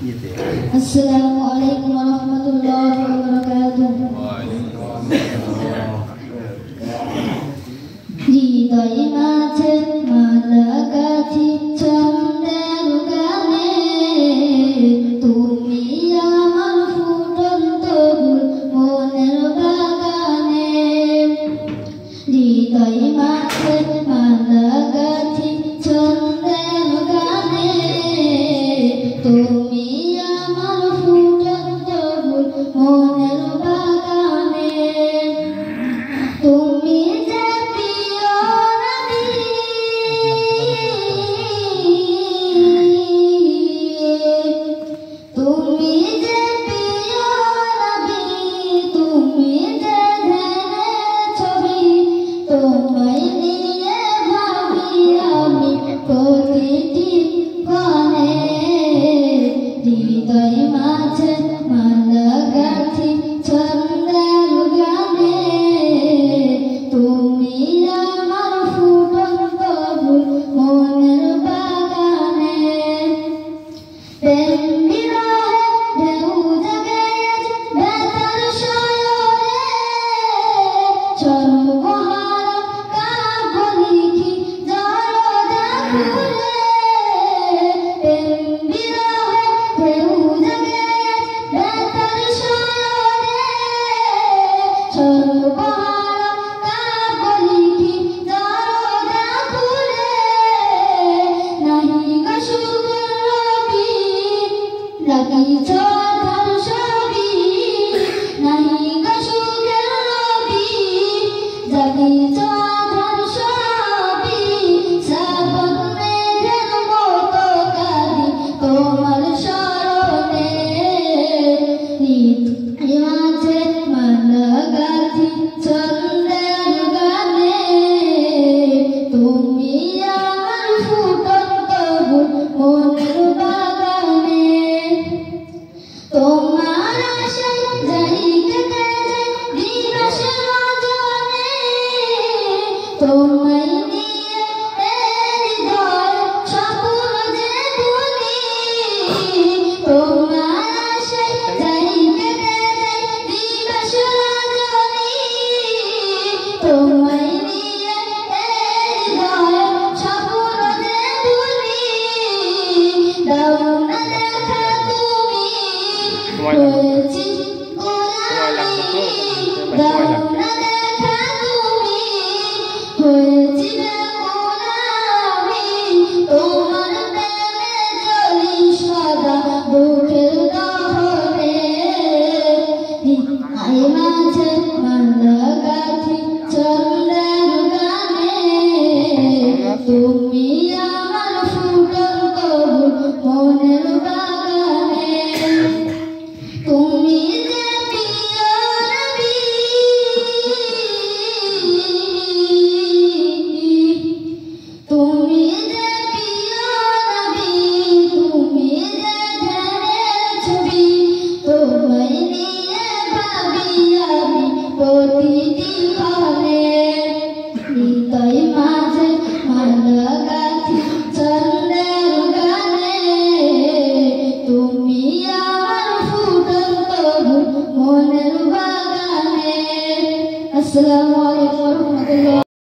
Assalamualaikum warahmatullahi wabarakatuh. হৃদয় মাঝে মালা গাথি ছন্দের গানে, তুমি আমার ফুটন্ত ফুল মনের বাগানে। হৃদয় মাঝে মালা গাথি ছন্দের গানে, তুমি আমার ফুটন্ত ফুল মনের বাগানে। তুমি যে প্রিয় নবী, তুমি যে প্রিয় নবী, তুমি যে ধ্যানের ছবি, তোমায় নিয়ে ভাবি আমি প্রতিটি ক্ষণে। হৃদয় মাঝে মালা গাথি ছন্দের গানে, তুমি আমার ফুটন্ত ফুল মনের বাগানে। প্রেম বিরহে ঢেউ জাগে আজ ব্যথার শয়নে, সর্বহারা কাব্য লিখি জড়তা ভুলে। প্রেম বিরহে ঢেউ জাগে আজ ব্যথার শয়নে, সর্বহারা কাব্য লিখি জড়তা ভুলে। নাহি গো সুখের রবি, লাগিছ আঁধার ছবি, নাহি গো সুখের রবি, জাগিছ আঁধার ছবি। শ্রাবণ মেঘের মতো কাঁদি তোমার শরণে। হৃদয় মাঝে মালা গাথি ছন্দের গানে, তুমি আমার ফুটন্ত ফুল মনের বাগানে। তোমার আশায় যাই কেটে যায় দিবস রজনী, তোমায় নিয়ে হৃদয় স্বপ্ন যে বুনি। তোমার আশায় যাই কেটে যায় দিবস রজনী, তোমায় নিয়ে হৃদয় স্বপ্ন যে বুনি। দাও না দেখা তুমি